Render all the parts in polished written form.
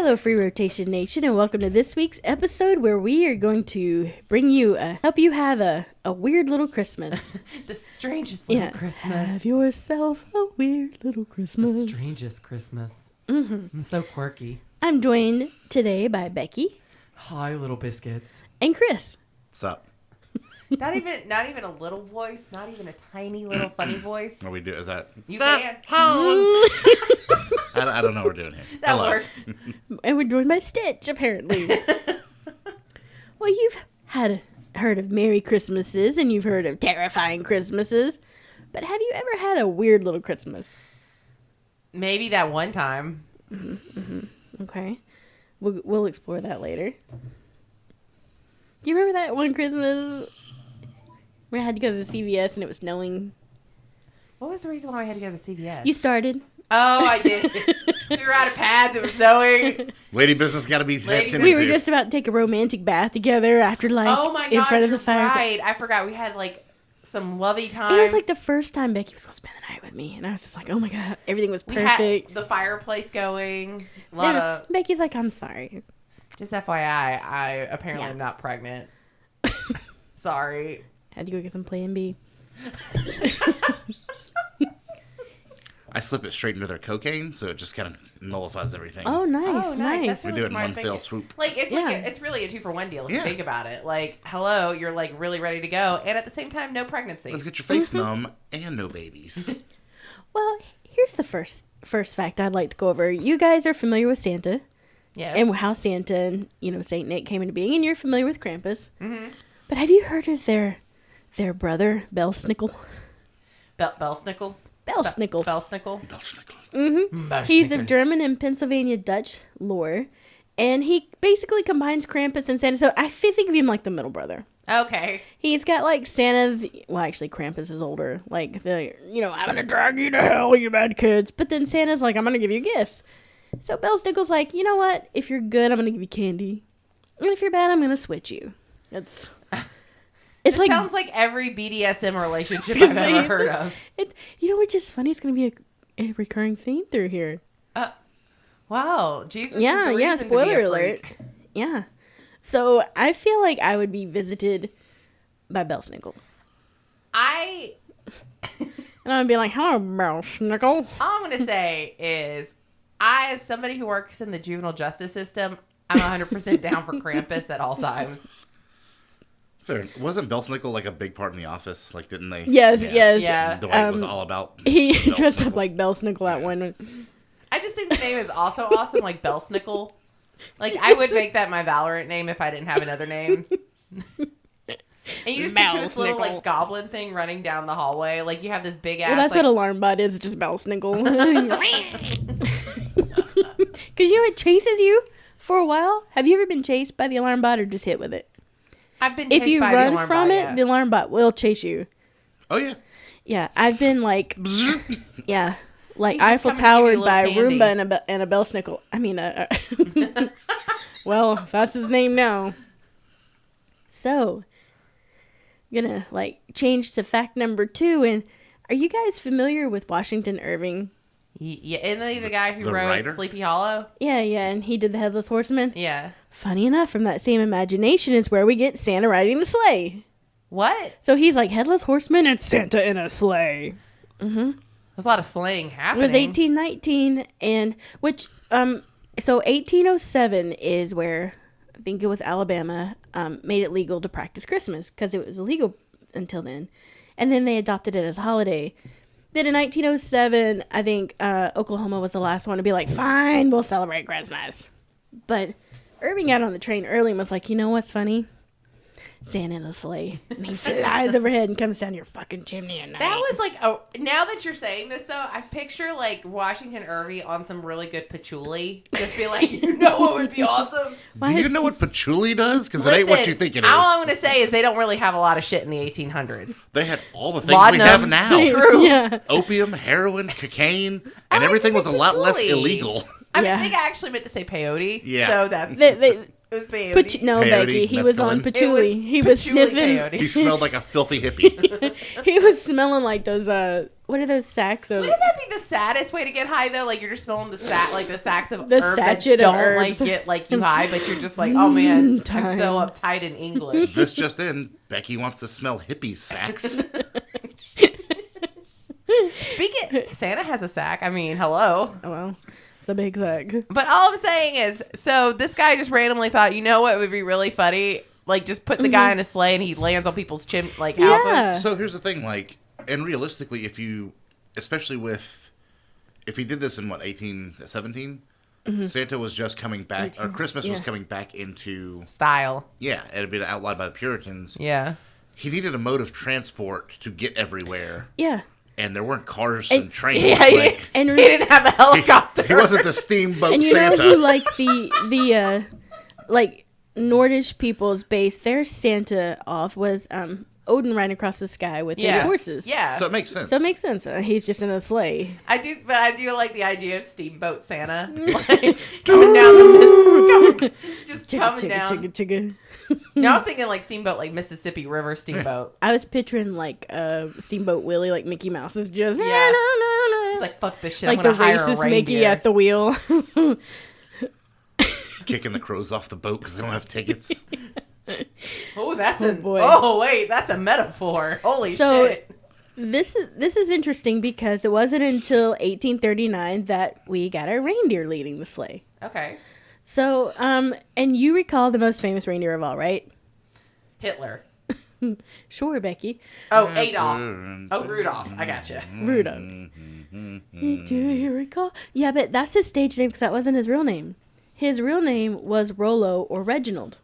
Hello, Free Rotation Nation, and welcome to this week's episode where we are going to bring you, help you have a weird little Christmas. The strangest little Christmas. Have yourself a weird little Christmas. The strangest Christmas. I'm so quirky. I'm joined today by Becky. Hi, little biscuits. And Chris. What's up? Not even a little voice, not even a tiny little funny voice. What we do is that? You can. I don't know what we're doing here. That Hello. works. And we're joined by Stitch, apparently. Well, you've heard of Merry Christmases, and you've heard of terrifying Christmases. But have you ever had a weird little Christmas? Maybe that one time. Okay. We'll explore that later. Do you remember that one Christmas where I had to go to the CVS and it was snowing? What was the reason why I had to go to the CVS? You started. Oh, I did. We were out of pads. It was snowing. Lady business got to be tended We were to. just about to take a romantic bath together after, like, Oh my in God, front of you're the fire. right. I forgot. We had, like, some lovey times. It was like the first time Becky was going to spend the night with me. And I was just like, oh my God, everything was We perfect. had the fireplace going. A lot of... Becky's like, I'm sorry. Just FYI, I apparently am not pregnant. Sorry. Had to go get some Plan B. I slip it straight into their cocaine, so it just kind of nullifies everything. Oh, nice, nice. That's We really do it in smart one fell swoop. Like it's Yeah. it's really a 2-for-1 deal if you Yeah. think about it. Like, hello, you're like really ready to go, and at the same time, no pregnancy. Let's get your face numb and no babies. Well, here's the first fact I'd like to go over. You guys are familiar with Santa. Yes. And how Santa and, Saint Nick came into being, and you're familiar with Krampus. Mm-hmm. But have you heard of their brother, Belsnickel? Belsnickel. Belsnickel. Belsnickel. Mm-hmm. He's of German and Pennsylvania Dutch lore, and he basically combines Krampus and Santa. So I think of him like the middle brother. Okay. He's got like Santa. Well, actually, Krampus is older. Like I'm gonna drag you to hell, you bad kids. But then Santa's like, I'm gonna give you gifts. So Belsnickel's like, you know what? If you're good, I'm gonna give you candy, and if you're bad, I'm gonna switch you. It sounds like every BDSM relationship I've ever heard of. Which is funny. It's gonna be a recurring theme through here. Wow, Jesus. Yeah, is the reason to be spoiler a alert. freak. Yeah. So I feel like I would be visited by Belsnickel. And And I'd be like, hello, Belsnickel. all I'm gonna say is, as somebody who works in the juvenile justice system, I'm 100% down for Krampus at all times. Wasn't Belsnickel like a big part in The Office? Like, didn't they? Yes. Yeah. Dwight was all about He Belsnickel. dressed up like Belsnickel at one. I just think the name is also awesome, like Belsnickel. Like, I would make that my Valorant name if I didn't have another name. And you just picture this little, like, goblin thing running down the hallway. Like, you have this big ass... Well, that's like, what Alarm Bot is, just Belsnickel. Because, it chases you for a while. Have you ever been chased by the Alarm Bot or just hit with it? I've been chased If you by the run Alarm from Bot, it, yeah. the Alarm Bot will chase you. Oh, yeah. Yeah, I've been like... Yeah. Like He's just Eiffel coming to give you a Towered by a little candy. Roomba and a Belsnickel. I mean, well, that's his name now. So, I'm gonna change to fact number 2. And are you guys familiar with Washington Irving? Yeah, isn't he the guy who The wrote writer? Sleepy Hollow? Yeah, and he did the Headless Horseman. Yeah. Funny enough, from that same imagination is where we get Santa riding the sleigh. What? So he's like Headless Horseman and Santa in a sleigh. Mm-hmm. There's a lot of slaying It happening. was 1819, and so 1807 is where I think it was Alabama made it legal to practice Christmas because it was illegal until then, and then they adopted it as a holiday. Then in 1907, I think Oklahoma was the last one to be like, fine, we'll celebrate Christmas. But Irving got on the train early and was like, you know what's funny? Santa in a sleigh. And he flies overhead and comes down your fucking chimney at night. That was like, now that you're saying this though, I picture like Washington Irving on some really good patchouli. Just be like, you know what would be awesome? Do you know what patchouli does? Because it ain't what you think it is. All I'm going to say is they don't really have a lot of shit in the 1800s. They had all the things Laudanum. we have now. True. Yeah. Opium, heroin, cocaine, I and like everything the was a lot less patchouli. illegal. I Yeah. think I actually meant to say peyote. Yeah. So that's... It was peyote. No, Peyote, Becky. He was on mescaline. patchouli. It was He was patchouli sniffing. peyote. He smelled like a filthy hippie. He was smelling like those what are those sacks of? Wouldn't that be the saddest way to get high though? Like you're just smelling the sacks of The herbs that sachet of don't herbs. like get like you high, but you're just like, oh man, I'm Time. so uptight in English. This just in, Becky wants to smell hippie sacks. Speaking, Santa has a sack. I mean, hello. Oh, well, it's a big sack. But all I'm saying is, so this guy just randomly thought, you know what would be really funny? Like just put the guy in a sleigh and he lands on people's houses. Yeah. So here's the thing, like, and realistically, if he did this in 1817, Santa was just coming back, or Christmas was coming back into Style. Yeah, it had been outlawed by the Puritans. Yeah. He needed a mode of transport to get everywhere. Yeah. And there weren't cars and trains. Yeah, like, he didn't have a helicopter. he wasn't the steamboat And you Santa. know who, like, the like, Nordish people's base, their Santa off was, Odin riding across the sky with his horses. Yeah. So it makes sense. So it makes sense. He's just in a sleigh. I do like the idea of steamboat Santa. Like, coming down just coming down. Chugga. No, I was thinking like steamboat, like Mississippi River steamboat. I was picturing like Steamboat Willie, like Mickey Mouse is just Yeah. It's like, fuck this shit. like I'm the gonna hire a racist reindeer. Mickey at the wheel. Kicking the crows off the boat because they don't have tickets. Oh, that's boy. Oh wait, that's a metaphor. Holy shit. This is interesting because it wasn't until 1839 that we got our reindeer leading the sleigh. Okay. So, and you recall the most famous reindeer of all, right? Hitler. Sure, Becky. Oh, Adolf. Oh, Rudolph. I gotcha. Rudolph. Do you recall? Yeah, but that's his stage name because that wasn't his real name. His real name was Rollo or Reginald.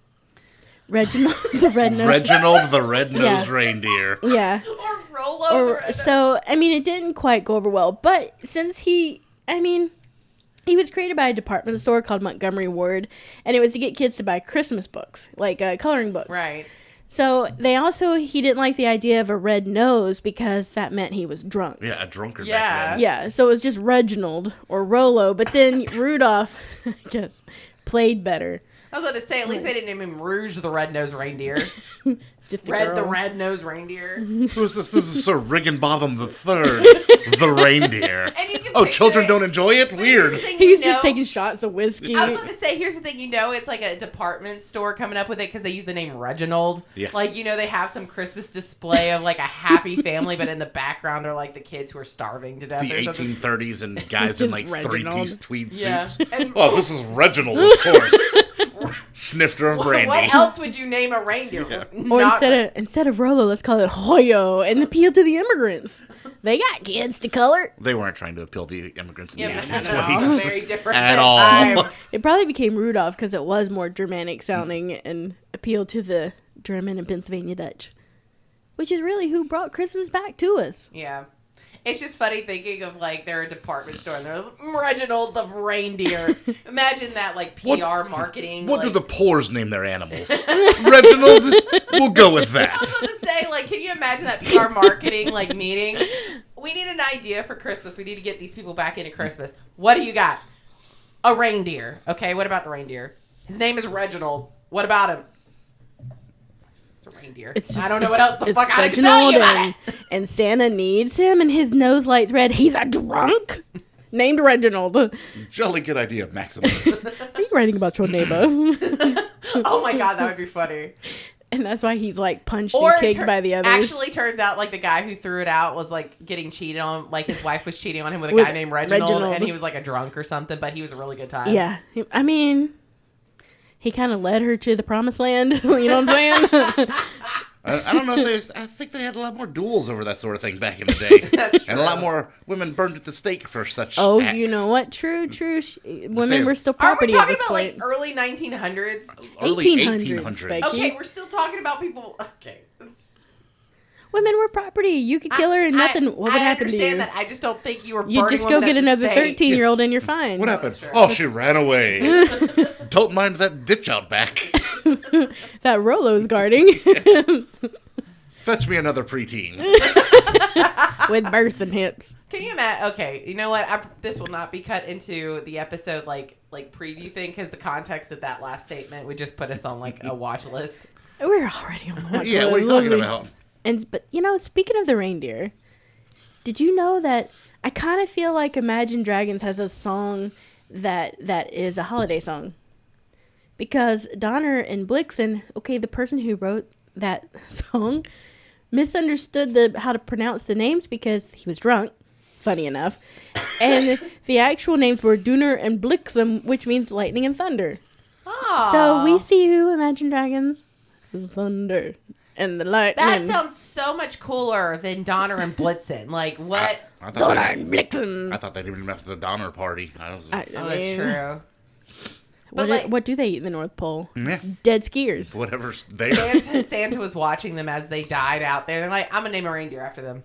Reginald the red-nosed. Reginald the red-nosed Yeah. reindeer. Yeah. Or Rollo the Red. So, I mean, it didn't quite go over well. But since he was created by a department store called Montgomery Ward, and it was to get kids to buy Christmas books, like coloring books. Right. So he didn't like the idea of a red nose because that meant he was drunk. Yeah, a drunkard Yeah. back then. Yeah, so it was just Reginald or Rollo, but then Rudolph, I guess, played better. I was about to say, at least they didn't name him Rouge the Red-Nosed Reindeer. It's just a girl. The Red-Nosed Reindeer. Who's this? This is Sir Riggenbotham III, the reindeer. And you can Oh, picture children it. don't enjoy it? Weird. He's just taking shots of whiskey. I was about to say, here's the thing, it's like a department store coming up with it because they use the name Reginald. Yeah. Like, they have some Christmas display of like a happy family, but in the background are like the kids who are starving to death. The or something. 1830s and guys just in like Reginald. three-piece tweed Yeah. suits. And- Oh, this is Reginald, of course. Snifter of brandy. What else would you name a reindeer? Yeah. Or Not- instead of Rollo, let's call it Hoyo and appeal to the immigrants. They got kids to color. They weren't trying to appeal to the immigrants in Yeah, the but 1820s. very different At at all. time. It probably became Rudolph because it was more Germanic sounding and appealed to the German and Pennsylvania Dutch, which is really who brought Christmas back to us. Yeah. It's just funny thinking of like they're a department store and there's Reginald the reindeer. Imagine that like PR marketing. What like, do the poors name their animals? Reginald? We'll go with that. I was going to say, like, can you imagine that PR marketing like meeting? We need an idea for Christmas. We need to get these people back into Christmas. What do you got? A reindeer. Okay, what about the reindeer? His name is Reginald. What about him? It's a reindeer. I don't know what else the fuck I can tell you about it. And Santa needs him, and his nose light's red. He's a drunk named Reginald. Are Jolly good idea, Maximum. you writing about your neighbor? Oh my god, that would be funny. And that's why he's like punched and kicked by the others. Actually, turns out like the guy who threw it out was like getting cheated on. Like his wife was cheating on him with a guy named Reginald, and he was like a drunk or something. But he was a really good time. Yeah, I mean, he kind of led her to the promised land. You know what I'm saying? I don't know if I think they had a lot more duels over that sort of thing back in the day. That's true. And a lot more women burned at the stake for such Oh, acts. you know what? True. Women saying, were still Aren't we property at talking this about point. like early 1900s? Early 1800s, 1800s. Becky. Okay, we're still talking about people. Okay. Women were property. You could kill her and nothing. What would happen to you? I understand that. I just don't think you were You burning just go women get at the another stake. 13-year-old and you're fine. What happened? true. Oh, she ran away. Don't mind that ditch out back. That Rollo's guarding Fetch me another preteen. with birthing hips. Can you imagine? Okay, you know what? This will not be cut into the episode like preview thing because the context of that last statement would just put us on like a watch list. We're already on the watch Yeah, list. what are you talking about? But speaking of the reindeer, Did you know that I kind of feel like Imagine Dragons has a song that is a holiday song? Because Donner and Blixen, okay, the person who wrote that song misunderstood how to pronounce the names because he was drunk, funny enough. And the actual names were Donner and Blixen, which means lightning and thunder. Oh. So we see who Imagine Dragons is thunder and the lightning. That sounds so much cooler than Donner and Blitzen. Like, what? Donner and Blixen. I thought they didn't even have the Donner party. That's true. What do they eat in the North Pole? Yeah. Dead skiers. Whatever's there. Santa was watching them as they died out there. They're like, I'm going to name a reindeer after them.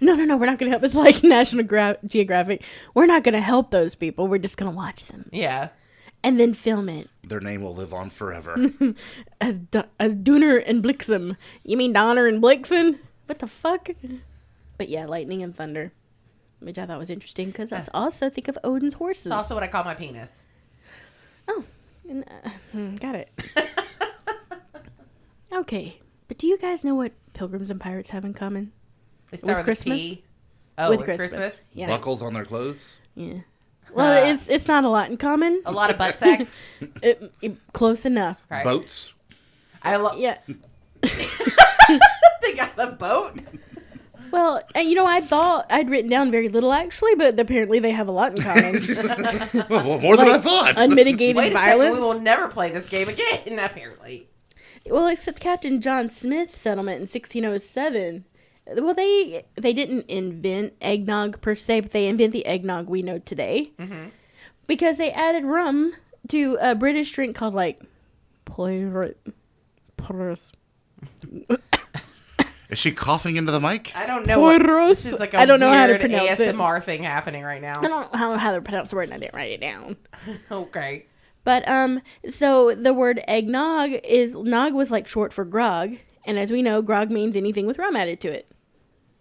No, we're not going to help. It's like National Geographic. We're not going to help those people. We're just going to watch them. Yeah. And then film it. Their name will live on forever. as Donner and Blixen. You mean Donner and Blixen? What the fuck? But yeah, lightning and thunder. Which I thought was interesting because I also think of Odin's horses. It's also what I call my penis. Oh, got it. Okay, but do you guys know what pilgrims and pirates have in common? They start with Christmas? P. Oh, with Christmas? Yeah. Buckles on their clothes? Yeah. Well, it's not a lot in common. A lot of butt sex? Close enough. Right. Boats? Yeah. They got a boat? Well, I thought I'd written down very little actually, but apparently they have a lot in common. Well, more than I thought. Unmitigated Wait a violence. second, we will never play this game again, apparently. Well, except Captain John Smith's settlement in 1607. Well, they didn't invent eggnog per se, but they invent the eggnog we know today. Mm-hmm. Because they added rum to a British drink called, like, Pirates. Is she coughing into the mic? I don't know. This is like a weird how to pronounce ASMR thing happening right now. I don't know how to pronounce the word, and I didn't write it down. Okay. But, so the word eggnog nog was like short for grog. And as we know, grog means anything with rum added to it.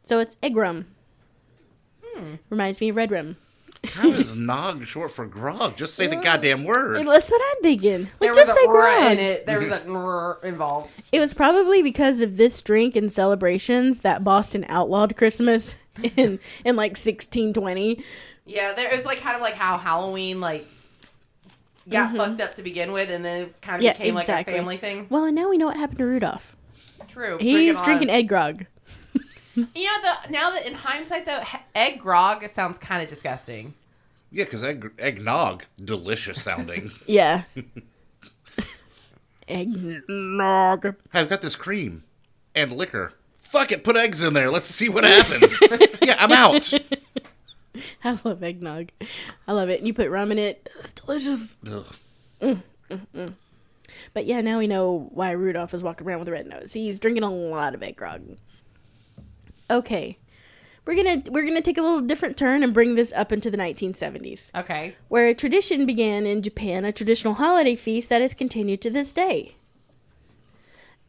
So it's egg rum. Reminds me of red rum. How is nog short for grog? Just say the goddamn word. That's what I'm thinking. There was a R in it. There was a R involved. It was probably because of this drink and celebrations that Boston outlawed Christmas in like 1620. Yeah, there is like kind of like how Halloween like got fucked up to begin with, and then it kind of became like a family thing. Well, and now we know what happened to Rudolph. True. He's drinking egg grog. You know, now that in hindsight, though, egg grog sounds kind of disgusting. Yeah, because eggnog, delicious sounding. Yeah. Eggnog. Hey, I've got this cream and liquor. Fuck it, put eggs in there. Let's see what happens. Yeah, I'm out. I love eggnog. I love it. And you put rum in it. It's delicious. But yeah, now we know why Rudolph is walking around with a red nose. He's drinking a lot of egg grog. Okay. We're gonna take a little different turn and bring this up into the 1970s. Okay. Where a tradition began in Japan, a traditional holiday feast that has continued to this day.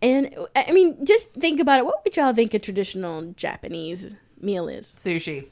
And, I mean, just think about it. What would y'all think a traditional Japanese meal is? Sushi.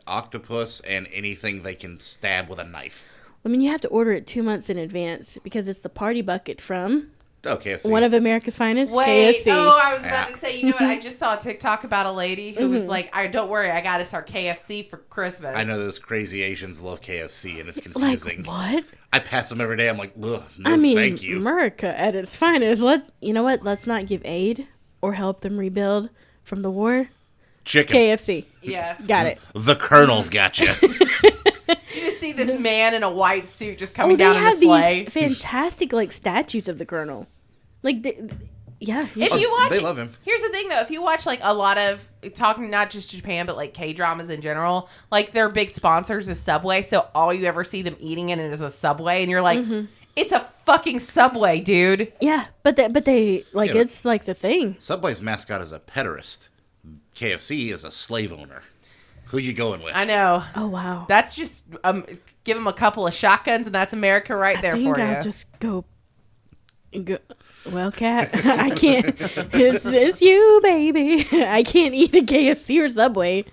Octopus and anything they can stab with a knife. I mean, you have to order it 2 months in advance because it's the party bucket from KFC. one of America's finest, Wait, KFC. Oh, I was about to say, you know what? I just saw a TikTok about a lady who was like, don't worry, I got to start KFC for Christmas. I know those crazy Asians love KFC, and it's confusing. Like, what? I pass them every day. I'm like, ugh, no, I mean, thank you. America at its finest. You know what? Let's not give aid or help them rebuild from the war. Chicken. KFC. Yeah. Got it. The Colonel's got you. You just see this man in a white suit just coming down in a sleigh. They have these fantastic, like, statues of the Colonel. Like, yeah. If you watch, they love him. Here's the thing, though. If you watch, like, a lot of, talking not just Japan, but, like, K-dramas in general, like, their big sponsors is Subway, so all you ever see them eating in it is a Subway, and you're like, it's a fucking Subway, dude. Yeah, but they like, Yeah, it's like the thing. Subway's mascot is a pederast. KFC is a slave owner. Who you going with? I know. Oh, wow. That's just, give them a couple of shotguns, and that's America right there for you. I'll just go. Well, Kat, I can't. It's you, baby. I can't eat a KFC or Subway.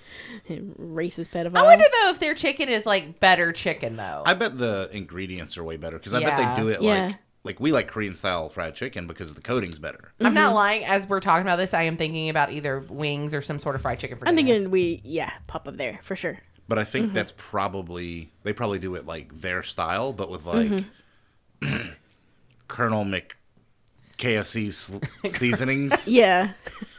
Racist pedophile. I wonder, though, if their chicken is, like, better chicken, though. I bet the ingredients are way better because I bet they do it like like we like Korean style fried chicken because the coating's better. I'm not lying. As we're talking about this, I am thinking about either wings or some sort of fried chicken for I'm dinner. thinking pop up there for sure. But I think that's probably they probably do it like their style, but with like Colonel KFC seasonings. Yeah.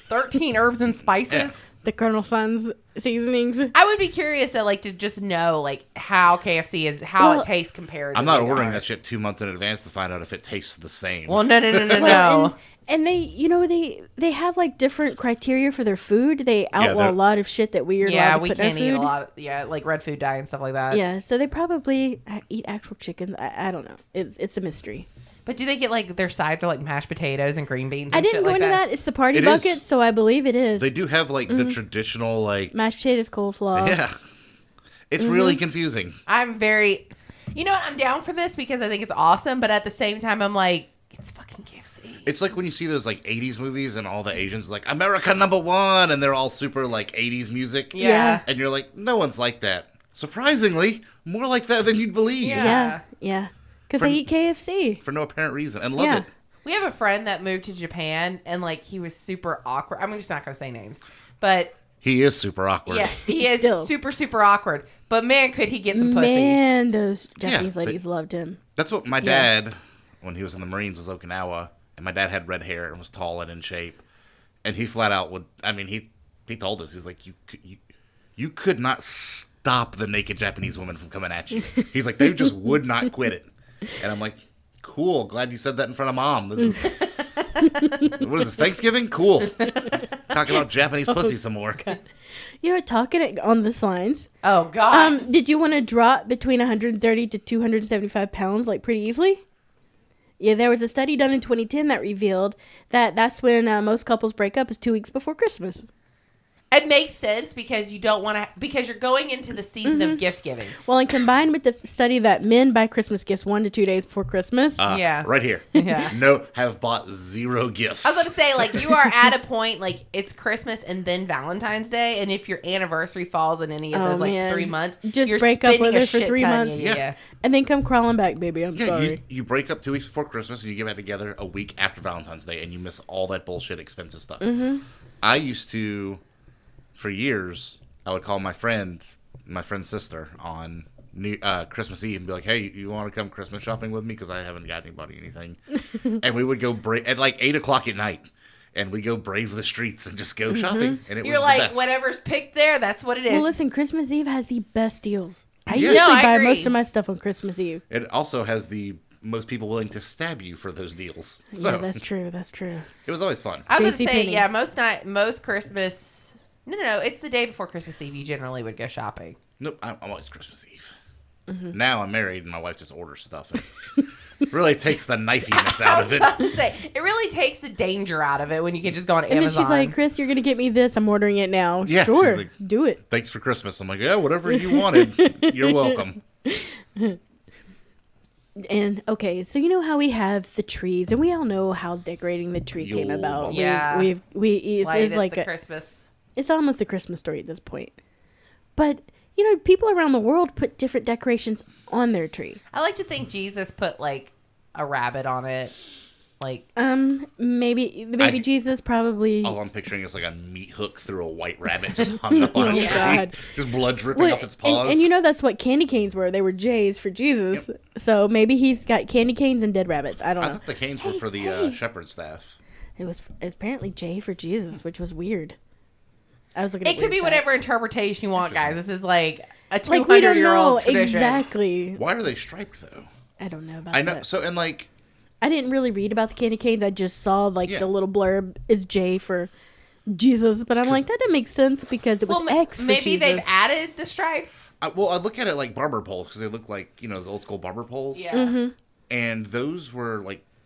13 herbs and spices. Yeah. The Colonel Sun's seasonings. I would be curious to just know how KFC is, how it tastes compared. I'm to not like ordering ours. that shit 2 months in advance to find out if it tastes the same. Well, no. Well, and they, they have like different criteria for their food. They outlaw a lot of shit that we are allowed to we put in our can't eat a food. lot. Like red food dye and stuff like that. Yeah, so they probably eat actual chickens. I don't know. It's a mystery. But do they get their sides are like mashed potatoes and green beans? And I didn't shit go like into that. It's the party It bucket, is. so I believe it is. They do have like the traditional like Mashed potatoes, coleslaw. yeah. It's really confusing. I'm very, you know what? I'm down for this because I think it's awesome. But at the same time, I'm like, it's fucking KFC. It's like when you see those like 80s movies and all the Asians like America #1 and they're all super like 80s music. Yeah. And you're like, no one's like that. Surprisingly, more like that than you'd believe. Yeah. Because they eat KFC. For no apparent reason and love it. We have a friend that moved to Japan and he was super awkward. I'm just not going to say names, but He is super awkward. yeah, he is Still. super, super awkward. But man, could he get some pussy. Man, those Japanese they- ladies loved him. That's what my dad, when he was in the Marines, was Okinawa. And my dad had red hair and was tall and in shape. And he flat out would, he told us, he's like, you could not stop the naked Japanese woman from coming at you. He's like, they just would not quit it. And I'm like, cool, glad you said that in front of Mom. This is, what is this, Thanksgiving? Cool. Let's talk about Japanese pussy some more. You know, talking on the signs. Oh, God. Did you want to drop between 130 to 275 pounds pretty easily? Yeah, there was a study done in 2010 that revealed that that's when most couples break up is 2 weeks before Christmas. It makes sense because you don't want to, because you're going into the season of gift giving. Well, and combined with the study that men buy Christmas gifts 1 to 2 days before Christmas. Right here. Yeah. No, have bought 0 gifts. I was going to say, you are at a point, it's Christmas and then Valentine's Day. And if your anniversary falls in any of those, man. 3 months, Just you're break up spending with a her for shit 3 ton. months. Yeah. And then come crawling back, baby. I'm Yeah, sorry. you break up 2 weeks before Christmas and you get back together a week after Valentine's Day and you miss all that bullshit expensive stuff. I used to, for years, I would call my friend's sister on Christmas Eve and be like, hey, you want to come Christmas shopping with me? Because I haven't got anybody anything. And we would go at 8 o'clock at night. And we go brave the streets and just go shopping. And it You're was the best. whatever's picked there, that's what it is. Well, listen, Christmas Eve has the best deals. I Yeah. usually No, I buy agree. most of my stuff on Christmas Eve. It also has the most people willing to stab you for those deals. So Yeah, that's true. That's true. it was always fun. I was going to say, JCPenney. most Christmas... No, it's the day before Christmas Eve you generally would go shopping. Nope, I'm always Christmas Eve. Now I'm married and my wife just orders stuff. It really takes the knifiness I out was of it. about to say, it really takes the danger out of it when you can just go on And Amazon. then she's like, Chris, you're going to get me this. I'm ordering it now. Yeah, Sure. she's like, do it. Thanks for Christmas. I'm like, yeah, whatever you wanted, you're welcome. And okay, so you know how we have the trees, and we all know how decorating the tree came Yule about. ball. Yeah. It's like Christmas. it's almost a Christmas story at this point. But people around the world put different decorations on their tree. I like to think Jesus put a rabbit on it. Maybe the baby Jesus probably. All I'm picturing is like a meat hook through a white rabbit just hung up on a Oh, tree. God. Just blood dripping Well, off its paws. and that's what candy canes were. They were J's for Jesus. Yep. So maybe he's got candy canes and dead rabbits. I don't I know. thought the canes were for the shepherd staff. It was apparently J for Jesus, which was weird. I was looking. It could be whatever interpretation you want, guys. This is a we 200-year-old tradition. exactly. Why are they striped though? I don't know about I know. that. So and I didn't really read about the candy canes. I just saw Yeah. the little blurb is J for Jesus, but I'm like that didn't make sense because it was X for maybe Jesus. they've added the stripes. I look at it like barber poles because they look like those old school barber poles. Yeah. And those were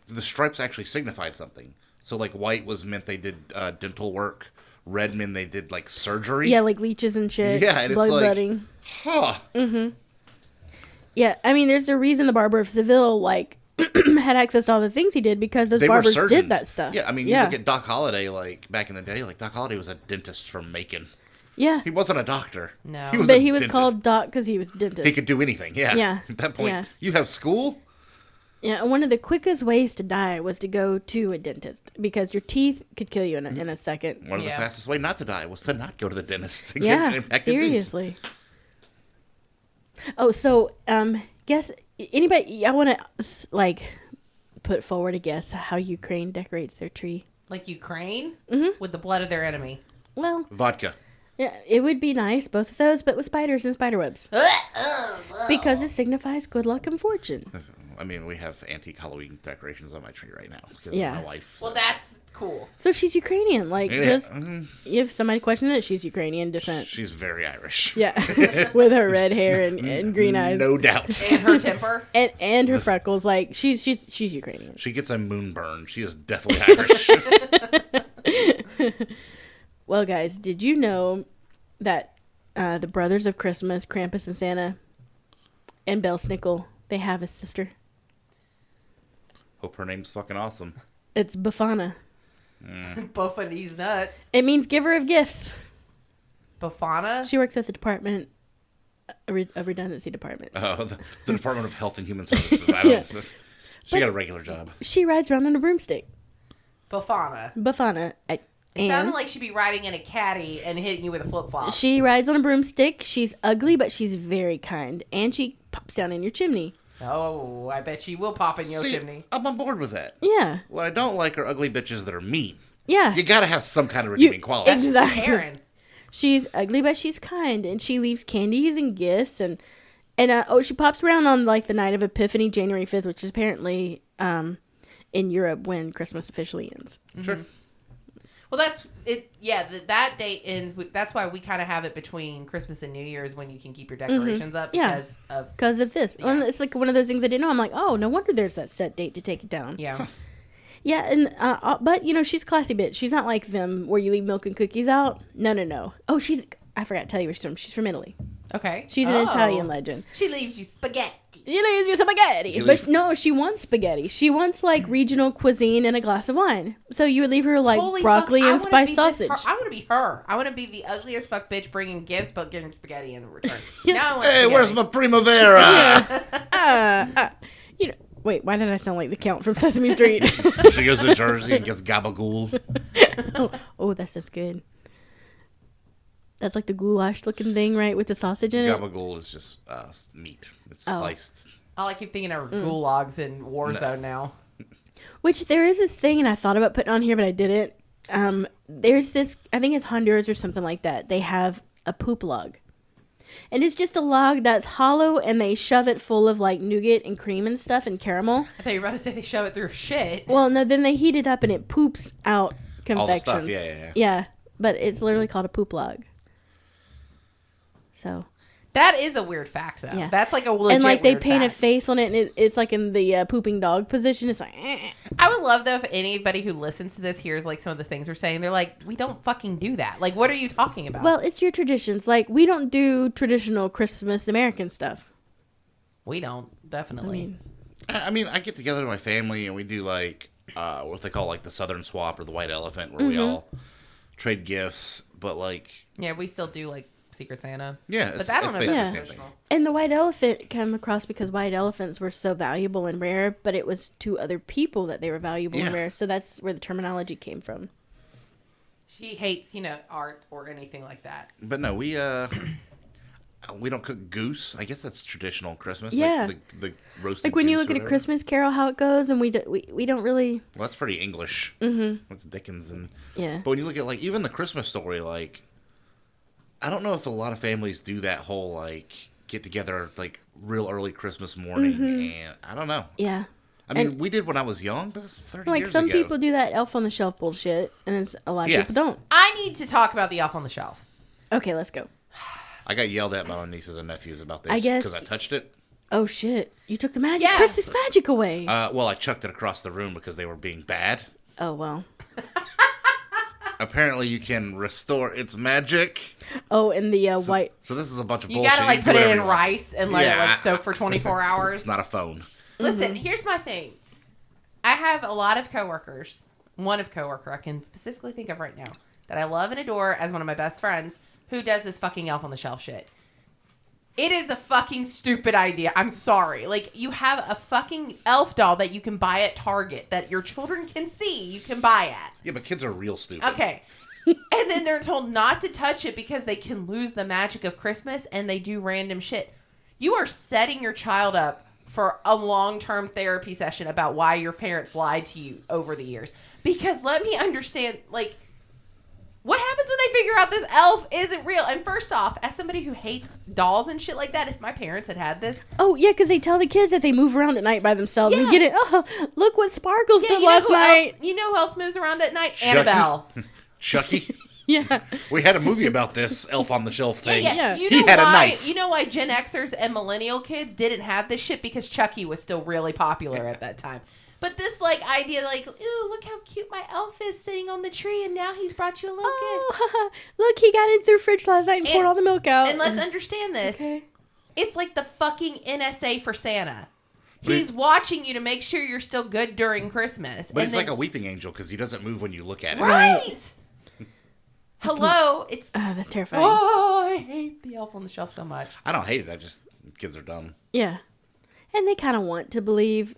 the stripes actually signified something. So white was meant they did dental work. Red meant they did surgery. Yeah, like leeches and shit. Yeah, and blood it's letting. Huh. Yeah, I mean, there's a reason the barber of Seville had access to all the things he did because those They were barbers surgeons. did that stuff. Yeah, I mean, you look at Doc Holliday, back in the day, Doc Holliday was a dentist from Macon. Yeah, He wasn't a doctor. No. He was but a he was dentist. called Doc because he was dentist. He could do anything, yeah. Yeah. At that point, Yeah. you have school? Yeah, one of the quickest ways to die was to go to a dentist because your teeth could kill you in a second. One of the fastest way not to die was to not go to the dentist. Yeah, seriously. Oh, so guess anybody? I want to like put forward a guess how Ukraine decorates their tree. Like Ukraine Mm-hmm. with the blood of their enemy. Well, Vodka. yeah, it would be nice, both of those, but with spiders and spider webs. Because it signifies good luck and fortune. I mean, we have antique Halloween decorations on my tree right now because Yeah. of my wife. So. Well, that's cool. So she's Ukrainian. Like, Yeah. just if somebody questions it, she's Ukrainian descent. She's very Irish. Yeah, with her red hair and green eyes. No doubt. And her temper. And her freckles. Like, she's Ukrainian. She gets a moonburn. She is definitely Irish. Well, guys, did you know that the brothers of Christmas, Krampus and Santa, and Belsnickel, they have a sister? Hope her name's fucking awesome. It's Bafana. Both of these nuts. It means giver of gifts. Bafana? She works at the department, a redundancy department. The Department of Health and Human Services. I don't know. She got a regular job. She rides around on a broomstick. Bafana. Bafana. It sounded like she'd be riding in a caddy and hitting you with a flip-flop. She rides on a broomstick. She's ugly, but she's very kind. And she pops down in your chimney. Oh, I bet she will pop in your chimney. I'm on board with that. Yeah. What I don't like are ugly bitches that are mean. Yeah. You gotta have some kind of redeeming quality. Exactly. Karen. She's ugly, but she's kind. And she leaves candies and gifts. And she pops around on, like, the night of Epiphany, January 5th, which is apparently in Europe when Christmas officially ends. Sure. Well, that's it. Yeah, that date ends. That's why we kind of have it between Christmas and New Year's when you can keep your decorations up because of this. Yeah. And it's like one of those things I didn't know. I'm like, oh, no wonder there's that set date to take it down. Yeah. Yeah, and but you know, she's a classy bitch. She's not like them where you leave milk and cookies out. No. Oh, I forgot to tell you where she's from. She's from Italy. Okay. She's an Italian legend. She leaves you spaghetti. She leaves you spaghetti. But no, she wants spaghetti. She wants like regional cuisine and a glass of wine. So you would leave her like broccoli and spiced sausage. I want to be her. I want to be the ugliest fuck bitch bringing gifts but getting spaghetti in return. Yeah. Now I want Hey, spaghetti. where's my primavera? You know, wait, why did I sound like the Count from Sesame Street? She goes to Jersey and gets gabagool. Oh, that sounds good. That's like the goulash looking thing, right? With the sausage in it. Gabagool is just meat. It's sliced. I keep thinking of gulags in Warzone now. Which there is this thing, and I thought about putting on here, but I didn't. There's this, I think it's Honduras or something like that. They have a poop log. And it's just a log that's hollow, and they shove it full of like nougat and cream and stuff and caramel. I thought you were about to say they shove it through shit. Well, no, then they heat it up and it poops out confections. All the stuff, yeah. Yeah, but it's literally called a poop log. So. That is a weird fact, though. Yeah. That's like a legit And like they weird paint fact. a face on it, and it's like in the pooping dog position. It's like. I would love though if anybody who listens to this hears like some of the things we're saying. They're like, we don't fucking do that. Like, what are you talking about? Well, it's your traditions. Like we don't do traditional Christmas American stuff. we don't definitely. I mean, I get together with my family and we do like what they call like the Southern Swap or the White Elephant, where we all trade gifts. But like, Yeah, we still do like Secret Santa. yeah, But I don't know if basically that's the same traditional. And the white elephant came across because white elephants were so valuable and rare, but it was to other people that they were valuable and Yeah. rare. So that's where the terminology came from. She hates, art or anything like that. But no, we don't cook goose. I guess that's traditional Christmas. Yeah. Like the roasted. Like when you goose look or at a whatever. Christmas Carol, how it goes, and we don't really. Well, that's pretty English. Mm-hmm. That's Dickens and. Yeah. But when you look at like even the Christmas Story, like, I don't know if a lot of families do that whole like get together like real early Christmas morning, and I don't know. Yeah. I mean, we did when I was young, but it's 30 Like years some ago. people do that Elf on the Shelf bullshit, and a lot of Yeah. people don't. I need to talk about the Elf on the Shelf. Okay, let's go. I got yelled at by my nieces and nephews about this I guess- because I touched it. Oh shit! You took the magic, Yeah. Christmas magic away. Well, I chucked it across the room because they were being bad. Oh well. Apparently, you can restore its magic. Oh, and the white. So this is a bunch of You bullshit. gotta like can put do it whatever in you want. rice and let it like soak for 24 hours. It's not a phone. Listen, here's my thing. I have a lot of coworkers. One coworker I can specifically think of right now that I love and adore as one of my best friends who does this fucking Elf on the Shelf shit. It is a fucking stupid idea. I'm sorry. Like, you have a fucking elf doll that you can buy at Target that your children can see you can buy at. Yeah, but kids are real stupid. Okay. And then they're told not to touch it because they can lose the magic of Christmas and they do random shit. You are setting your child up for a long-term therapy session about why your parents lied to you over the years. Because let me understand, like, what happens when they figure out this elf isn't real? And first off, as somebody who hates dolls and shit like that, if my parents had this... Oh, yeah, because they tell the kids that they move around at night by themselves. Yeah. And get it. Oh, look what Sparkles did last night. You know who else moves around at night? Chucky. Annabelle. Chucky? Yeah. We had a movie about this Elf on the Shelf thing. Yeah. You He know had a why, knife. You know why Gen Xers and millennial kids didn't have this shit? Because Chucky was still really popular at that time. But this, like, idea, like, ooh, look how cute my elf is sitting on the tree, and now he's brought you a little gift. Oh, look, he got into their fridge last night and poured all the milk out. And let's understand this. Okay. It's like the fucking NSA for Santa. But He's watching you to make sure you're still good during Christmas. But and he's then, like a weeping angel because he doesn't move when you look at him. right. Hello, it's... That's terrifying. Oh, I hate the elf on the shelf so much. I don't hate it. I just... Kids are dumb. Yeah. And they kind of want to believe.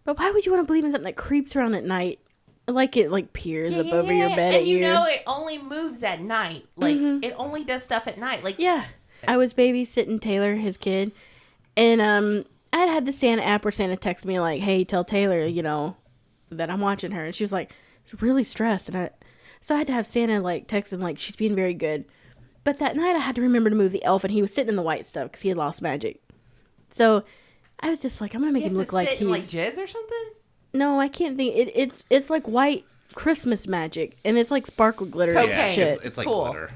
But why would you want to believe in something that creeps around at night? Like it, like, peers up over your bed at and you. you know it only moves at night. Like, it only does stuff at night. Like, Yeah. I was babysitting Taylor, his kid, and I had the Santa app where Santa texted me like, "Hey, tell Taylor, you know, that I'm watching her." And she was like, really stressed, so I had to have Santa like text him like she's being very good. But that night I had to remember to move the elf, and he was sitting in the white stuff because he had lost magic. So I was just like, I'm gonna make him look like he's like jizz or something. No, I can't think. It's like white Christmas magic, and it's like sparkle glitter Cocaine. Yeah, shit. it's like Cool. glitter.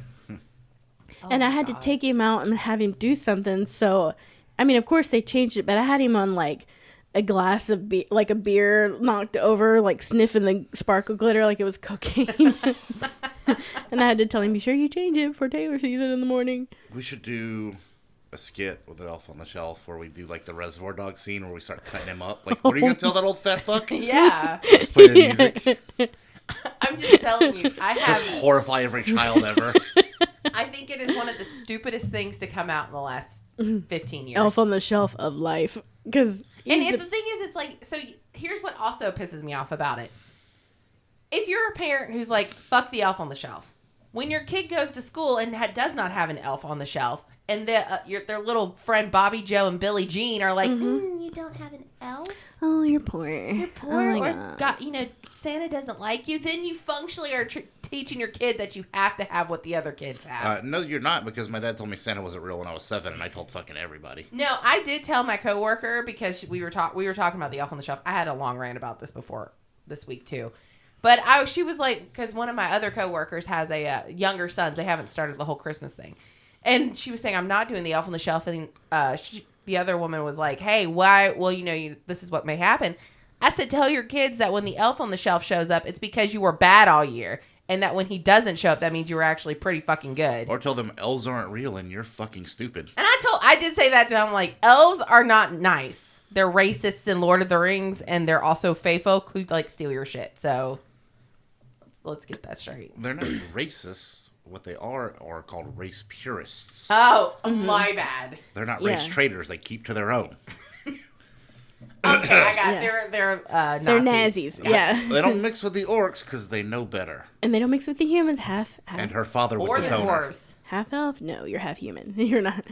And I had to take him out and have him do something. So, I mean, of course they changed it, but I had him on like a glass of like a beer knocked over, like sniffing the sparkle glitter like it was cocaine. And I had to tell him, be sure you change it before Taylor sees it in the morning. We should do a skit with the Elf on the Shelf where we do like the Reservoir Dog scene where we start cutting him up. Like, what are you going to tell that old fat fuck? Yeah. Just play the music. I'm just telling you, I Just have. horrify every child ever. I think it is one of the stupidest things to come out in the last 15 years. Elf on the Shelf of life. Because the thing is, it's like, so here's what also pisses me off about it. If you're a parent who's like, fuck the elf on the shelf, when your kid goes to school and does not have an elf on the shelf, and their little friend Bobby Joe and Billie Jean are like, you don't have an elf? oh, you're poor. You're poor, Oh my or God. Santa doesn't like you, then you functionally are teaching your kid that you have to have what the other kids have. No, you're not, because my dad told me Santa wasn't real when I was 7, and I told fucking everybody. No, I did tell my coworker because we were talking about the elf on the shelf. I had a long rant about this before this week too, but she was like, because one of my other coworkers has a younger son. They haven't started the whole Christmas thing, and she was saying I'm not doing the elf on the shelf, and the other woman was like, hey, why? Well, this is what may happen. I said, tell your kids that when the elf on the shelf shows up, it's because you were bad all year. And that when he doesn't show up, that means you were actually pretty fucking good. Or tell them elves aren't real and you're fucking stupid. And I did say that to him, like, elves are not nice. They're racists in Lord of the Rings, and they're also fae folk who, like, steal your shit. So, let's get that straight. They're not racist. What they are called race purists. Oh, my bad. They're not Yeah. race traitors. They keep to their own. Okay, I got Yeah. They're Nazis. They're Nazis. Yeah. They don't mix with the orcs because they know better. And they don't mix with the humans. Half And her father Or would the disown her. dwarves. half elf? No, you're half human. You're not.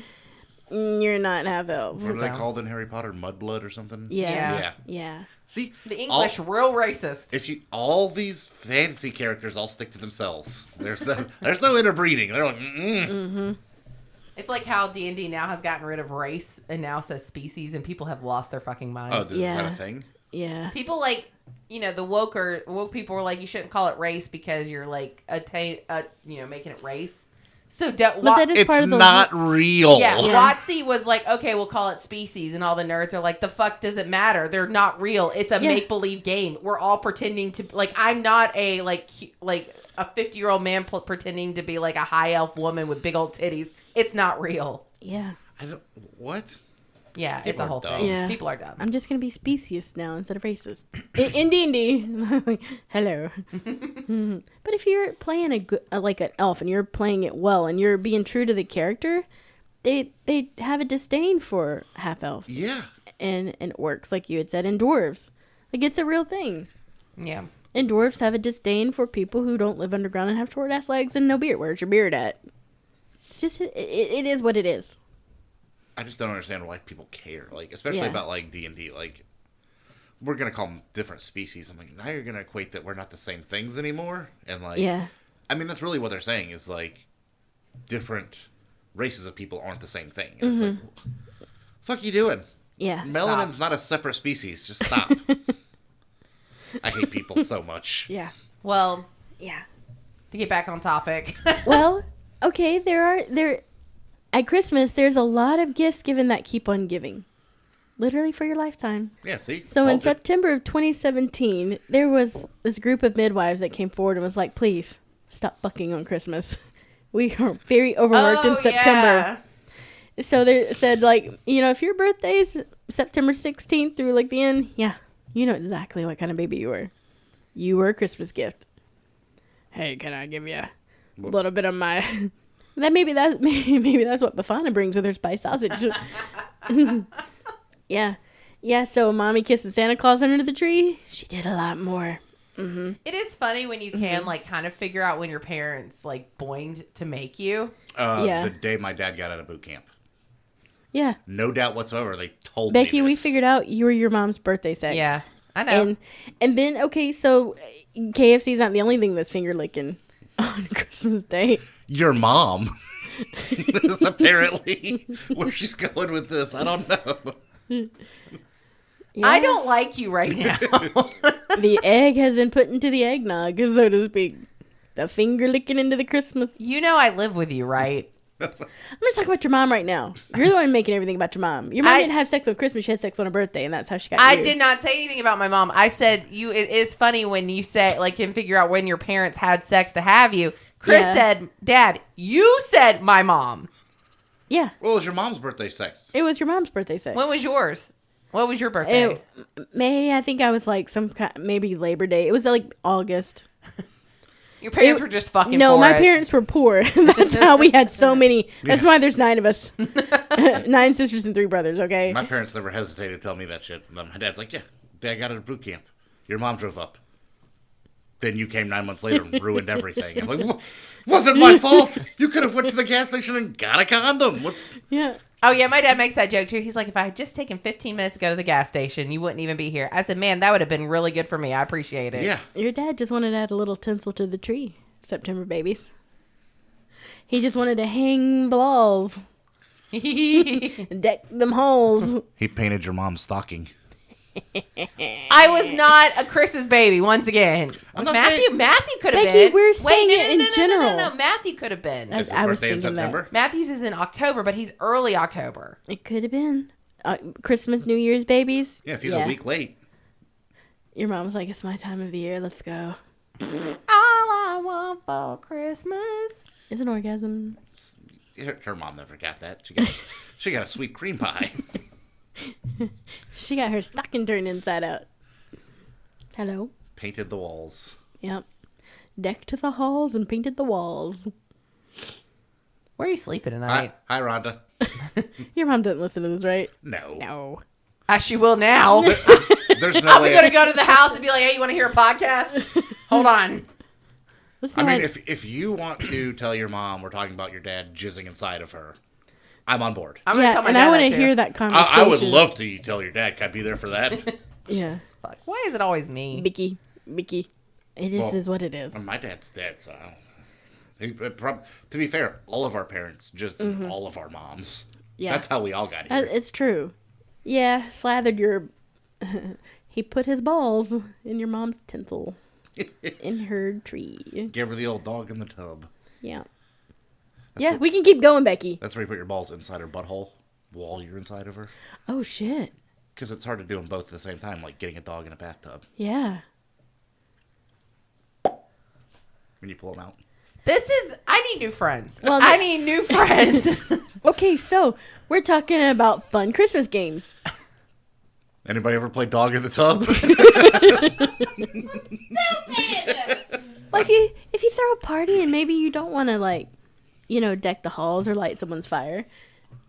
You're not half elf. What are they So. called in Harry Potter? Mudblood or something? Yeah. Yeah. Yeah. See, The English, real racist. if you all these fantasy characters all stick to themselves, there's no interbreeding. They're like, It's like how D&D now has gotten rid of race and now says species, and people have lost their fucking mind. oh, is that Yeah. a thing? Yeah. People like, the woke people were like, you shouldn't call it race because you're like, making it race. So But that is It's part of the not real. yeah, Yeah. WotC was like, okay, we'll call it species, and all the nerds are like, the fuck does it matter? They're not real. It's a Yeah. make-believe game. We're all pretending to, like, I'm not a, like a 50-year-old man pretending to be, like, a high elf woman with big old titties. It's not real. Yeah. I don't. What? Yeah, it's People a are whole dumb. thing. Yeah. People are dumb. I'm just gonna be specious now instead of racist. In D&D. Hello. But if you're playing like an elf and you're playing it well and you're being true to the character, they have a disdain for half elves. Yeah. And orcs, like you had said, and dwarves. Like, it's a real thing. Yeah. And dwarves have a disdain for people who don't live underground and have short ass legs and no beard. Where's your beard at? It's just it is what it is. I just don't understand why people care. Like, especially Yeah. about like D&D. Like, we're gonna call them different species. I'm like, now you're gonna equate that we're not the same things anymore. And like, Yeah. I mean, that's really what they're saying is like, different races of people aren't the same thing. And it's like, fuck you doing? Yeah. Melanin's not a separate species. Just stop. I hate people so much. Yeah. Well, Yeah. to get back on topic. Well, okay, there at Christmas there's a lot of gifts given that keep on giving. Literally for your lifetime. Yeah, see? So in Told you. September of 2017, there was this group of midwives that came forward and was like, "Please stop fucking on Christmas. We are very overworked in September." Yeah. So they said, like, you know, if your birthday's September 16th through like the end, yeah, you know exactly what kind of baby you were. You were a Christmas gift. Hey, can I give you a little bit of my... maybe that's what Bafana brings with her spice sausage. Yeah. Yeah, so Mommy kisses Santa Claus under the tree. She did a lot more. Mm-hmm. It is funny when you can, like, kind of figure out when your parents, like, boinged to make you. Yeah. The day my dad got out of boot camp. Yeah. No doubt whatsoever. They told me Becky, we this. figured out you were your mom's birthday sex. Yeah, I know. And then, okay, so KFC's not the only thing that's finger licking on Christmas Day. Your mom. This is apparently where she's going with this. I don't know. Yeah. I don't like you right now. The egg has been put into the eggnog, so to speak. The finger licking into the Christmas. You know I live with you, right? I'm just talking about your mom right now. You're the one making everything about your mom. Your mom didn't have sex on Christmas. She had sex on her birthday, and that's how she got I you. did not say anything about my mom. I said it is funny when you say, like, can figure out when your parents had sex to have you. Chris said, Dad, you said my mom. Yeah. Well, it was your mom's birthday sex. It was your mom's birthday sex. When was yours? What was your birthday? May, I think I was like maybe Labor Day. It was like August. Your parents were just fucking No, for my it. parents were poor. That's how we had so many. That's why there's 9 of us. 9 sisters and 3 brothers, okay? My parents never hesitated to tell me that shit. My dad's like, yeah, Dad got out of boot camp. Your mom drove up. Then you came 9 months later and ruined everything. I'm like, wasn't my fault. You could have went to the gas station and got a condom. Yeah. Oh, yeah, my dad makes that joke, too. He's like, if I had just taken 15 minutes to go to the gas station, you wouldn't even be here. I said, man, that would have been really good for me. I appreciate it. Yeah. Your dad just wanted to add a little tinsel to the tree, September babies. He just wanted to hang the walls. Deck them halls. He painted your mom's stocking. I was not a Christmas baby, once again. I'm Was not Matthew? saying- Matthew could have Becky, been. we're saying it in No, general. Matthew could have been. Is his I was birthday in thinking that. September? Matthew's is in October, but he's early October. It could have been. Christmas, New Year's babies. Yeah, if he's a week late. Your mom was like, it's my time of the year. Let's go. All I want for Christmas. It's an orgasm. Her mom never got that. She got a sweet cream pie. She got her stocking turned inside out. Hello? Painted the walls. Yep. Decked the halls and painted the walls. Where are you sleeping tonight? Hi, Rhonda. Your mom doesn't listen to this, right? No. No. She will now. There's no I'm way. going to go to the house and be like, hey, you want to hear a podcast? Hold on. Listen, I mean, if you want to tell your mom we're talking about your dad jizzing inside of her, I'm on board. I'm going to tell my and dad I want that to too. hear that conversation. I would love to tell your dad. Can I be there for that? Yeah. Fuck. Why is it always me? Bicky. It just Well, is what it is. My dad's dead, so to be fair, all of our parents just all of our moms. Yeah. That's how we all got here. It's true. Yeah, slathered your... He put his balls in your mom's tinsel. In her tree. Give her the old dog in the tub. Yeah. Yeah, we can keep going, Becky. That's where you put your balls inside her butthole while you're inside of her. Oh, shit. Because it's hard to do them both at the same time, like getting a dog in a bathtub. Yeah. When you pull them out. I need new friends. Well, I need new friends. Okay, so we're talking about fun Christmas games. Anybody ever play dog in the tub? Like, if you throw a party and maybe you don't want to, like, deck the halls or light someone's fire,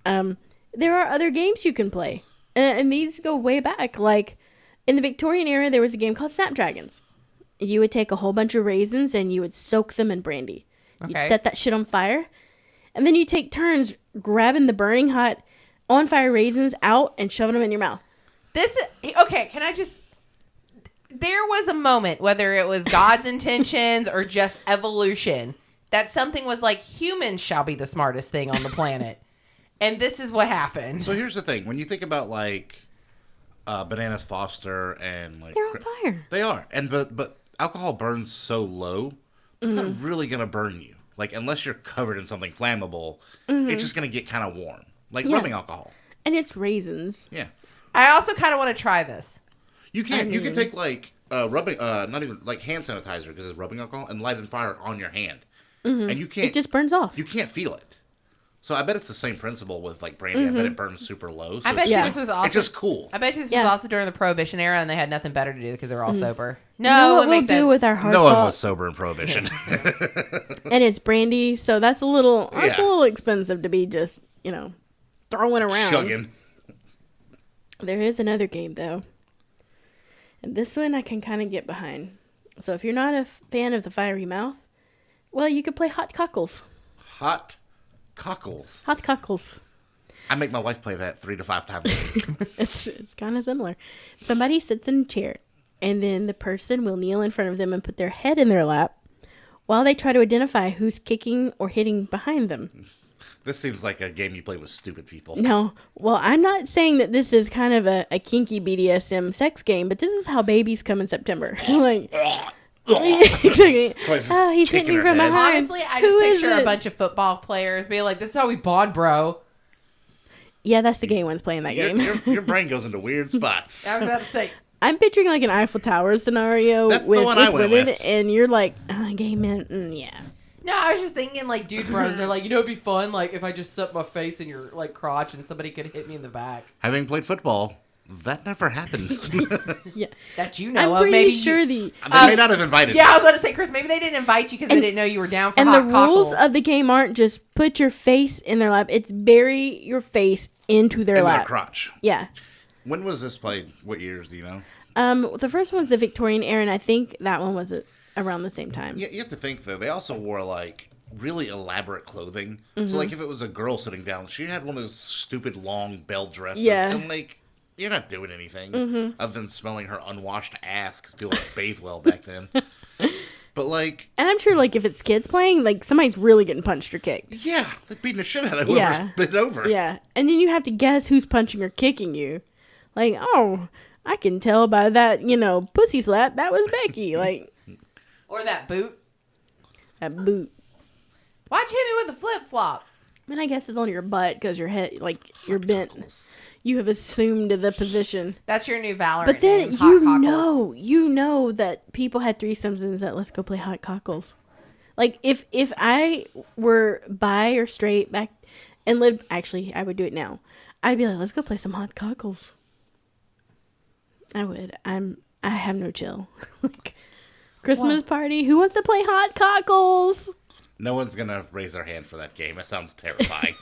there are other games you can play. And these go way back. Like, in the Victorian era, there was a game called Snapdragons. You would take a whole bunch of raisins and you would soak them in brandy. You'd set that shit on fire. And then you take turns grabbing the burning hot on fire raisins out and shoving them in your mouth. Okay, can I just... There was a moment, whether it was God's intentions or just evolution, that something was like, humans shall be the smartest thing on the planet. And this is what happened. So here's the thing. When you think about, like, Bananas Foster and, like... They're on fire. They are. But alcohol burns so low, it's not really going to burn you. Like, unless you're covered in something flammable, it's just going to get kind of warm. Like rubbing alcohol. And it's raisins. Yeah. I also kind of want to try this. You can. You can take, like, rubbing... not even, like, hand sanitizer, because it's rubbing alcohol, and light it on fire on your hand. And you can't... It just burns off. You can't feel it. So I bet it's the same principle with, like, brandy. I bet it burns super low. So I bet you this was also... It's just cool. I bet you this was also during the Prohibition era, and they had nothing better to do because they were all sober. No, you know what it we'll makes sense. do with our hard No one was sober in Prohibition. And it's brandy, so that's a little expensive to be just, throwing around. Chugging. There is another game, though. And this one I can kind of get behind. So if you're not a fan of the fiery mouth, well, you could play Hot Cockles. Hot Cockles. Hot Cockles. I make my wife play that 3 to 5 times a week. It's kind of similar. Somebody sits in a chair, and then the person will kneel in front of them and put their head in their lap while they try to identify who's kicking or hitting behind them. This seems like a game you play with stupid people. No. Well, I'm not saying that this is kind of a kinky BDSM sex game, but this is how babies come in September. Like... Exactly. He's hitting me from behind. Honestly, I just picture a bunch of football players being like, this is how we bond, bro. Yeah, that's the gay ones playing that game. Your brain goes into weird spots. I was about to say. I'm picturing like an Eiffel Tower scenario with women, with. And you're like, gay men, yeah. No, I was just thinking like dude bros. They're like, it'd be fun like if I just stuck my face in your like crotch and somebody could hit me in the back. Having played football, that never happened. Yeah, that you know I'm of. pretty Maybe sure they may not have invited. Yeah, I was about to say, Chris, maybe they didn't invite you because they didn't know you were down for and hot the cockles. rules of the game aren't just put your face in their lap. It's bury your face into their lap. Their crotch. Yeah. When was this played? What years do you know? The first one's the Victorian era, and I think that one was around the same time. Yeah, you have to think though. They also wore like really elaborate clothing. So like if it was a girl sitting down, she had one of those stupid long bell dresses. Yeah. And like you're not doing anything other than smelling her unwashed ass because people like bathe well back then. But like, and I'm sure like if it's kids playing, like somebody's really getting punched or kicked. Yeah, they're beating the shit out of whoever's bent over. Yeah, and then you have to guess who's punching or kicking you. Like, oh, I can tell by that, pussy slap that was Becky. Like, or that boot. That boot. Why'd you hit me with a flip flop? I mean, I guess it's on your butt because your head, like, you're bent. You have assumed the position. That's your new Valorant But then name, you know that people had threesomes and said, let's go play Hot Cockles. Like, if I were bi or straight back and lived, actually, I would do it now. I'd be like, let's go play some Hot Cockles. I would. I have no chill. Like, Christmas party. Who wants to play Hot Cockles? No one's gonna raise their hand for that game. It sounds terrifying.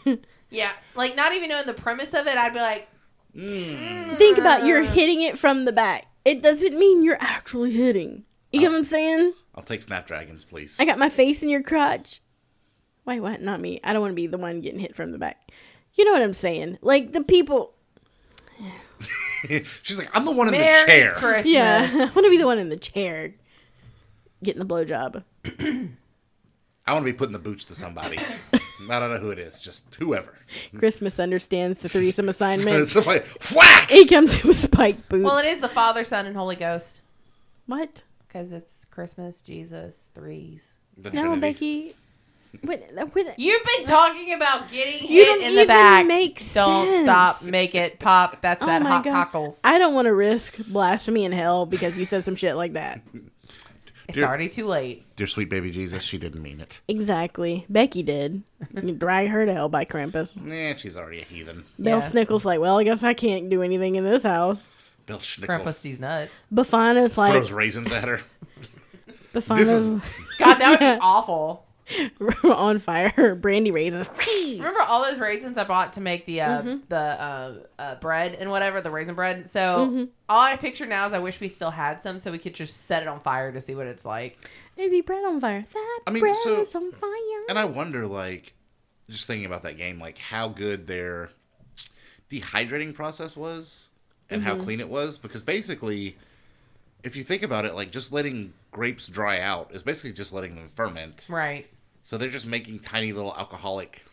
Yeah, like not even knowing the premise of it, I'd be like, Think about you're hitting it from the back. It doesn't mean you're actually hitting. You get what I'm saying? I'll take Snapdragons, please. I got my face in your crotch. Wait, what? Not me. I don't want to be the one getting hit from the back. You know what I'm saying? Like the people. She's like, I'm the one in Merry the chair. Christmas. Yeah, I want to be the one in the chair getting the blowjob. I want to be putting the boots to somebody. I don't know who it is, just whoever. Christmas understands the threesome assignment. Somebody, whack! He comes with spiked boots. Well, it is the Father, Son, and Holy Ghost. What? Because it's Christmas, Jesus, threes. The No, Trinity. Becky. You've been talking about getting You hit don't in the even back. make Don't sense. stop, make it pop. That's that my hot God. cockles. I don't want to risk blasphemy in hell because you said some shit like that. It's already too late. Dear sweet baby Jesus, she didn't mean it. Exactly. Becky did. You drag her to hell by Krampus. Nah, she's already a heathen. Bill Snickle's like, well, I guess I can't do anything in this house. Bill Schnickel Krampus, these nuts. Bafana's like... throws raisins at her. Bafana's... God, that would be awful. on fire. Brandy raisins. Remember all those raisins I bought to make the bread and whatever, the raisin bread? So all I picture now is I wish we still had some so we could just set it on fire to see what it's like. Maybe bread on fire. Bread is on fire. And I wonder, just thinking about that game, how good their dehydrating process was and how clean it was. Because basically, if you think about it, just letting grapes dry out is basically just letting them ferment. Right. So they're just making tiny little alcoholic.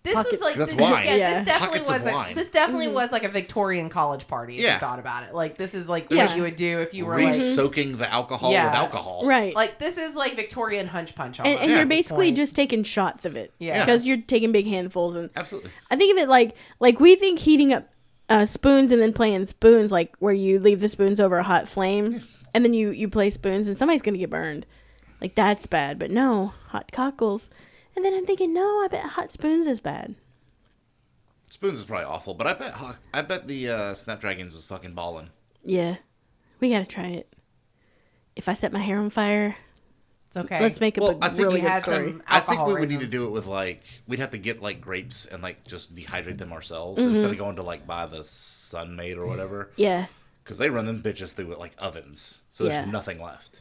This pockets. was like That's wine. Yeah, this definitely Wine. was like a Victorian college party. If you thought about it, this is what you would do if you were soaking the alcohol with alcohol. Right. This is like Victorian hunch punch. And you're basically just taking shots of it. Yeah. Because you're taking big handfuls and Absolutely. I think of it like we think heating up spoons and then playing spoons where you leave the spoons over a hot flame and then you play spoons and somebody's gonna get burned. That's bad, but no, hot cockles. And then I'm thinking, no, I bet hot spoons is bad. Spoons is probably awful, but I bet the Snapdragons was fucking ballin'. Yeah, we gotta try it. If I set my hair on fire, it's okay. Let's make up a really good story. I think we would need to do it with we'd have to get grapes and just dehydrate them ourselves instead of going to buy the Sun-Maid or whatever. Yeah. Because they run them bitches through it ovens, so there's nothing left.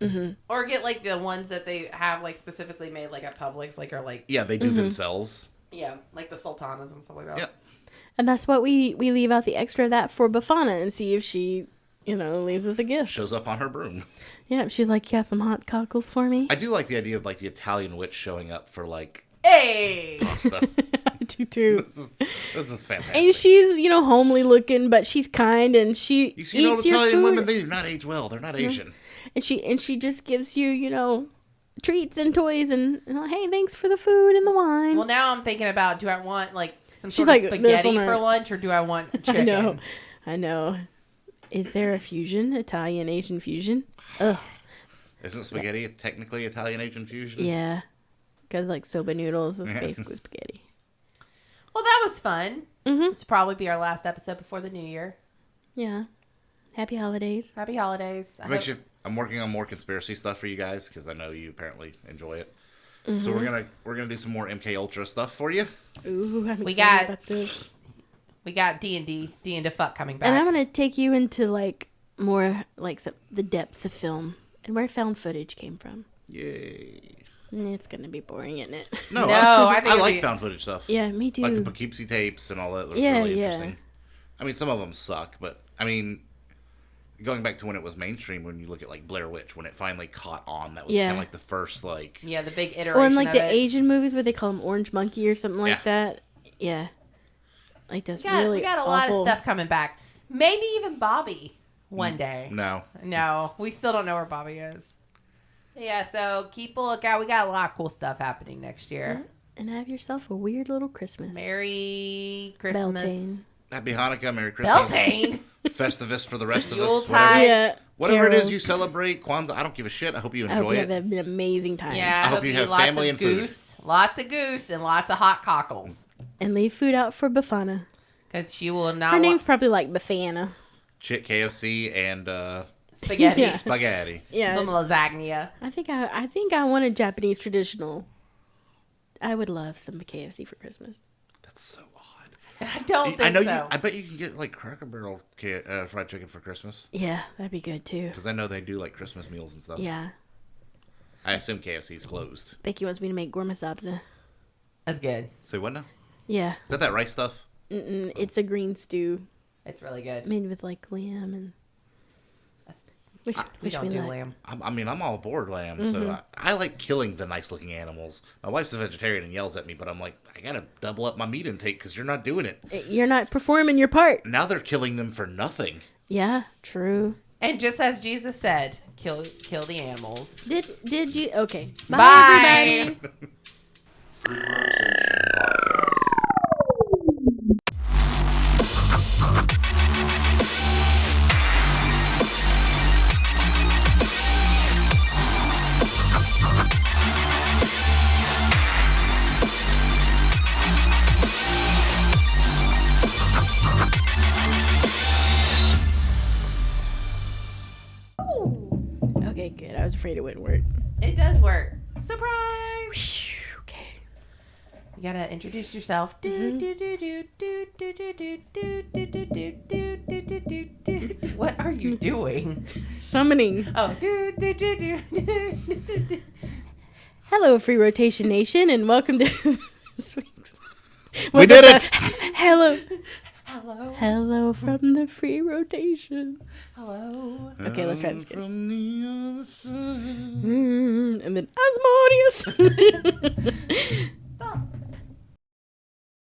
Mm-hmm. Or get the ones that they have specifically made at Publix yeah, they do themselves. Yeah, the sultanas and stuff like that. Yep. And that's what we leave out the extra of that for Bafana and see if she leaves us a gift. Shows up on her broom. Yeah, she's like, you got some hot cockles for me? I do like the idea of the Italian witch showing up for hey pasta. I do too. This is fantastic. And she's homely looking, but she's kind and she You see, eats your Italian food. women, they do not age well. They're not Asian. And she just gives you treats and toys and hey, thanks for the food and the wine. Well, now I'm thinking about, do I want some She's sort of like, spaghetti for lunch, or do I want chicken? I know. Is there a fusion? Italian Asian fusion? Ugh. Isn't spaghetti technically Italian Asian fusion? Yeah, because soba noodles is basically spaghetti. Well, that was fun. Mm-hmm. This will probably be our last episode before the new year. Yeah. Happy holidays. Happy holidays. I'm working on more conspiracy stuff for you guys because I know you apparently enjoy it. Mm-hmm. So we're gonna do some more MK Ultra stuff for you. Ooh, I'm excited about this. We got D&D fuck coming back, and I'm gonna take you into more the depths of film and where found footage came from. Yay! It's gonna be boring, isn't it? No, I think I like found footage stuff. Yeah, me too. Like the Poughkeepsie tapes and all that. Was Yeah, really yeah. interesting. I mean, some of them suck, but I mean, going back to when it was mainstream, when you look at Blair Witch, when it finally caught on, that was kind of the first the big iteration. Well, and of the it. Asian movies where they call them Orange Monkey or something like that. Yeah. Those really we got a lot of stuff coming back. Maybe even Bobby one day. No, we still don't know where Bobby is. Yeah, so keep a lookout. We got a lot of cool stuff happening next year. And have yourself a weird little Christmas. Merry Christmas. Beltane. Happy Hanukkah, Merry Christmas. Beltane. Festivus for the rest of Yuletide. us. Whatever, Yeah. whatever it carols. is you celebrate, Kwanzaa, I don't give a shit. I hope you I hope enjoy you it. have an amazing time. Yeah, I hope you have lots family of and food. goose, lots of goose, and lots of hot cockles. And leave food out for Bafana. Because she will not Her name's probably Bafana. Chit KFC and spaghetti. Yeah. spaghetti. Yeah. Some lasagna. I think I want a Japanese traditional. I would love some KFC for Christmas. That's so odd. I don't think so. I bet you can get Cracker Barrel fried chicken for Christmas. Yeah, that'd be good too. Because I know they do Christmas meals and stuff. Yeah. I assume KFC's closed. Becky wants me to make gourmet sabza. That's good. Say what now? Yeah. Is that rice stuff? It's a green stew It's really good. made with lamb and. We don't do lamb. I'm all aboard lamb, so I like killing the nice looking animals. My wife's a vegetarian and yells at me, but I'm like, I gotta double up my meat intake because you're not doing it. You're not performing your part. Now they're killing them for nothing. Yeah, true. And just as Jesus said, kill the animals. Did you? Okay. Bye. Everybody. Okay, good. I was afraid it wouldn't work. It does work. Surprise! Okay. You gotta introduce yourself. What are you doing? Summoning. Oh. Hello, Free Rotation Nation, and welcome to this week's. We did it! Hello. Hello. Hello from the Free Rotation. Hello. Okay, let's try this again. From the other side. And then Asmodeus.